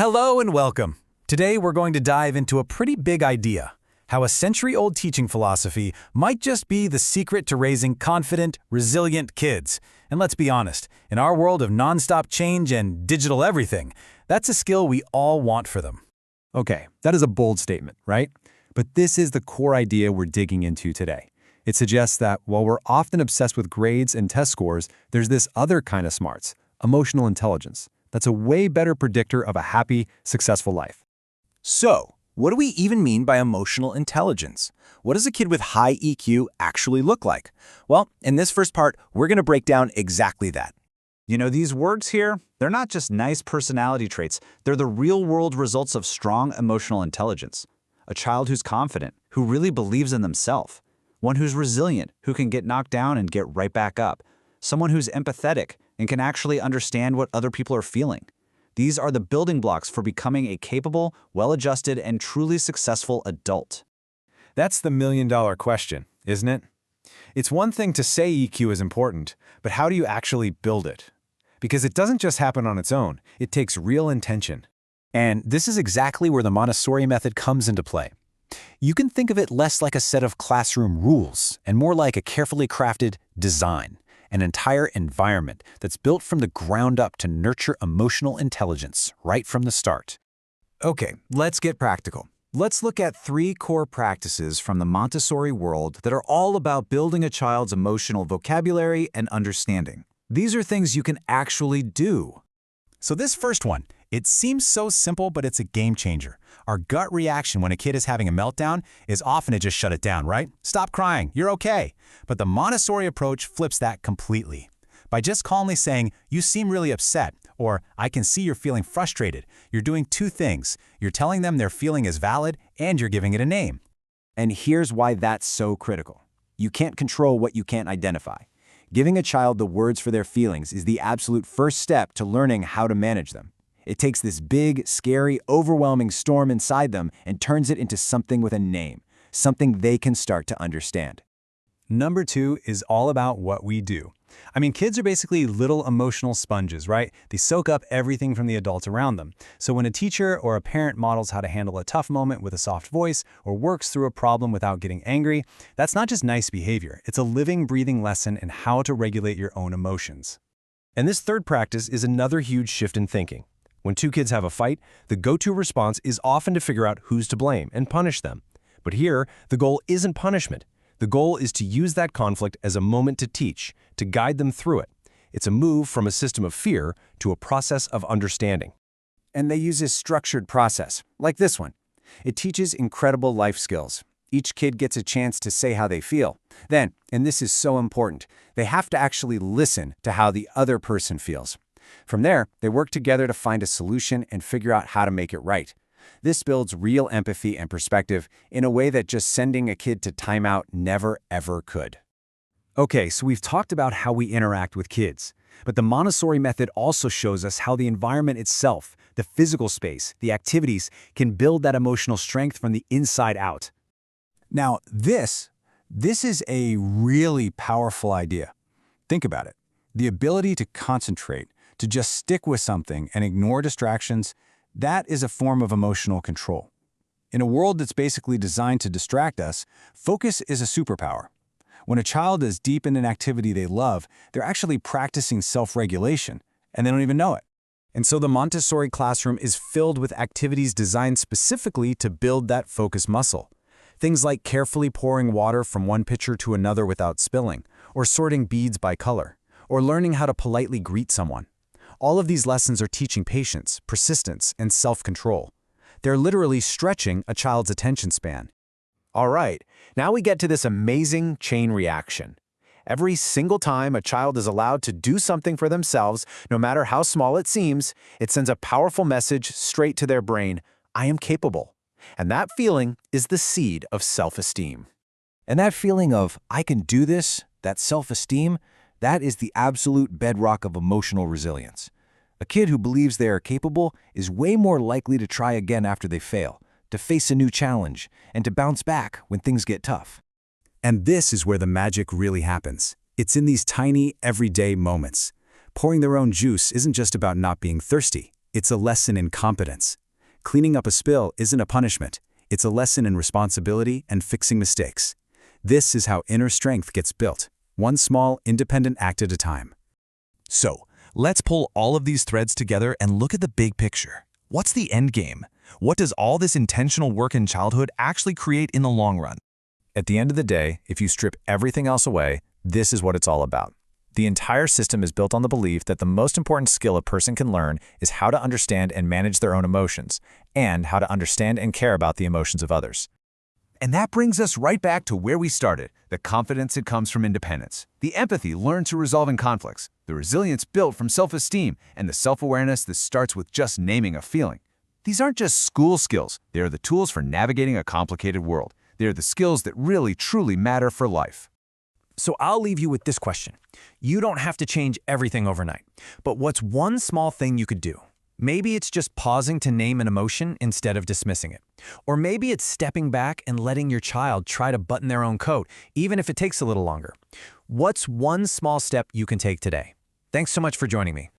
Hello and welcome. Today we're going to dive into a pretty big idea, how a century-old teaching philosophy might just be the secret to raising confident, resilient kids. And let's be honest, in our world of nonstop change and digital everything, that's a skill we all want for them. Okay, that is a bold statement, right? But this is the core idea we're digging into today. It suggests that while we're often obsessed with grades and test scores, there's this other kind of smarts, emotional intelligence. That's a way better predictor of a happy, successful life. So, what do we even mean by emotional intelligence? What does a kid with high EQ actually look like? Well, in this first part, we're going to break down exactly that. You know, these words here, they're not just nice personality traits, they're the real-world results of strong emotional intelligence. A child who's confident, who really believes in themselves. One who's resilient, who can get knocked down and get right back up. Someone who's empathetic and can actually understand what other people are feeling. These are the building blocks for becoming a capable, well-adjusted, and truly successful adult. That's the million-dollar question, isn't it? It's one thing to say EQ is important, but how do you actually build it? Because it doesn't just happen on its own, it takes real intention. And this is exactly where the Montessori method comes into play. You can think of it less like a set of classroom rules and more like a carefully crafted design, an entire environment that's built from the ground up to nurture emotional intelligence right from the start. Okay, let's get practical. Let's look at 3 core practices from the Montessori world that are all about building a child's emotional vocabulary and understanding. These are things you can actually do. So this first one, it seems so simple, but it's a game changer. Our gut reaction when a kid is having a meltdown is often to just shut it down, right? Stop crying, you're okay. But the Montessori approach flips that completely. By just calmly saying, you seem really upset, or I can see you're feeling frustrated, you're doing 2 things. You're telling them their feeling is valid, and you're giving it a name. And here's why that's so critical. You can't control what you can't identify. Giving a child the words for their feelings is the absolute first step to learning how to manage them. It takes this big, scary, overwhelming storm inside them and turns it into something with a name, something they can start to understand. Number 2 is all about what we do. I mean, kids are basically little emotional sponges, right? They soak up everything from the adults around them. So when a teacher or a parent models how to handle a tough moment with a soft voice or works through a problem without getting angry, that's not just nice behavior. It's a living, breathing lesson in how to regulate your own emotions. And this third practice is another huge shift in thinking. When 2 kids have a fight, the go-to response is often to figure out who's to blame and punish them. But here, the goal isn't punishment. The goal is to use that conflict as a moment to teach, to guide them through it. It's a move from a system of fear to a process of understanding. And they use a structured process, like this one. It teaches incredible life skills. Each kid gets a chance to say how they feel. Then, and this is so important, they have to actually listen to how the other person feels. From there, they work together to find a solution and figure out how to make it right. This builds real empathy and perspective in a way that just sending a kid to timeout never, ever could. Okay, so we've talked about how we interact with kids, but the Montessori method also shows us how the environment itself, the physical space, the activities, can build that emotional strength from the inside out. Now, this is a really powerful idea. Think about it. The ability to concentrate, to just stick with something and ignore distractions, that is a form of emotional control. In a world that's basically designed to distract us, focus is a superpower. When a child is deep in an activity they love, they're actually practicing self-regulation, and they don't even know it. And so the Montessori classroom is filled with activities designed specifically to build that focus muscle. Things like carefully pouring water from one pitcher to another without spilling, or sorting beads by color, or learning how to politely greet someone. All of these lessons are teaching patience, persistence, and self-control. They're literally stretching a child's attention span. All right, now we get to this amazing chain reaction. Every single time a child is allowed to do something for themselves, no matter how small it seems, it sends a powerful message straight to their brain, I am capable. And that feeling is the seed of self-esteem. And that feeling of, I can do this, that self-esteem, that is the absolute bedrock of emotional resilience. A kid who believes they are capable is way more likely to try again after they fail, to face a new challenge, and to bounce back when things get tough. And this is where the magic really happens. It's in these tiny, everyday moments. Pouring their own juice isn't just about not being thirsty. It's a lesson in competence. Cleaning up a spill isn't a punishment. It's a lesson in responsibility and fixing mistakes. This is how inner strength gets built, one small, independent act at a time. So, let's pull all of these threads together and look at the big picture. What's the end game? What does all this intentional work in childhood actually create in the long run? At the end of the day, if you strip everything else away, this is what it's all about. The entire system is built on the belief that the most important skill a person can learn is how to understand and manage their own emotions, and how to understand and care about the emotions of others. And that brings us right back to where we started, the confidence that comes from independence, the empathy learned through resolving conflicts, the resilience built from self-esteem, and the self-awareness that starts with just naming a feeling. These aren't just school skills, they are the tools for navigating a complicated world. They are the skills that really, truly matter for life. So I'll leave you with this question. You don't have to change everything overnight, but what's one small thing you could do? Maybe it's just pausing to name an emotion instead of dismissing it. Or maybe it's stepping back and letting your child try to button their own coat, even if it takes a little longer. What's one small step you can take today? Thanks so much for joining me.